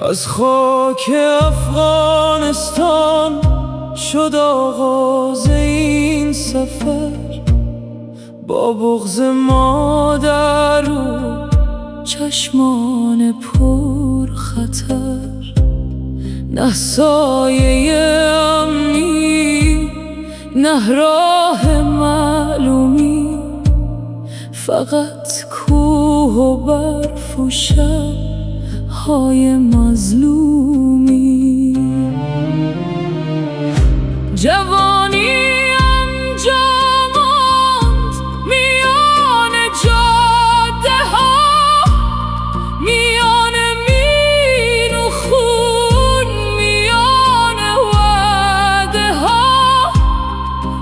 از خاک افغانستان شد آغاز این سفر، با بغض مادر و چشمان پر خطر. نه سایه امنی، نه راه معلومی، فقط کوه و برف و شب‌های مظلومی. جوانی آنجا ماند میان جاده ها، میان مین و خون، میان وعده ها.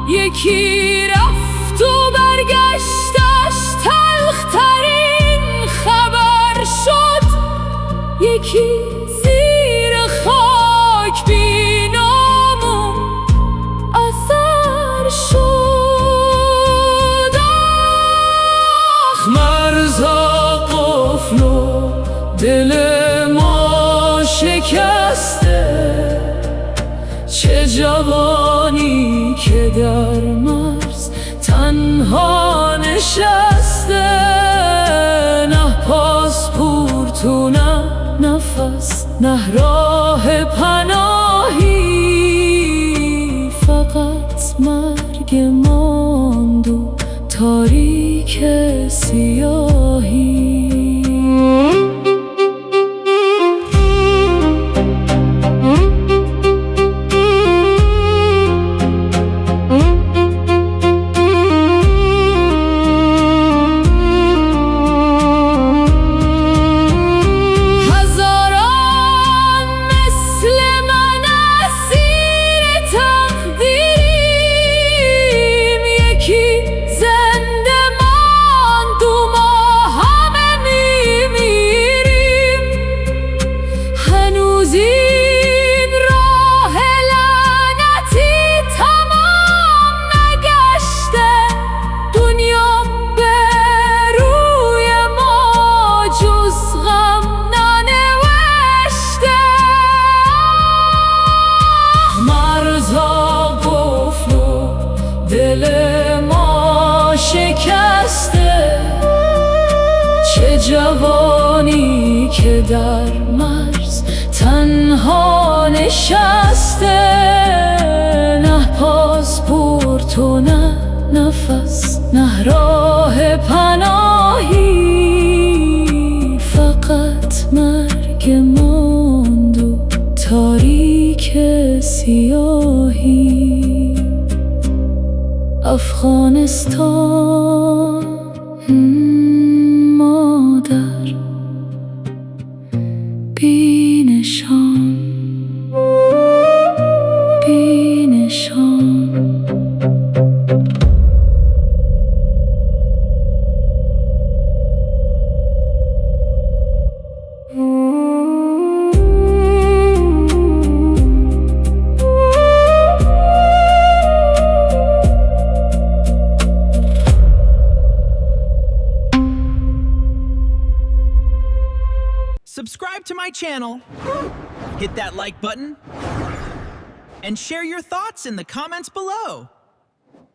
یکی رفت و برگشتش تلخترین خبر شد، یکی زیر خاک بی نام و اثر شد. آخ مرزها قفل و دل ما شکسته، چه جوانی که در مرز تنها نشسته. نه پاسپورت و نه نفس، نه راه پناهی، فقط مرگ ماند و تاریک سیاهی. دل ما شکسته، چه جوانی که در مرز تنها نشسته. نه پاسپورت و نه نفس، نه راه پناهی، فقط مرگ ماند و تاریک سیاهی. افغانستان مادر بی نشان، بی نشان. Subscribe to my channel, hit that like button, and share your thoughts in the comments below.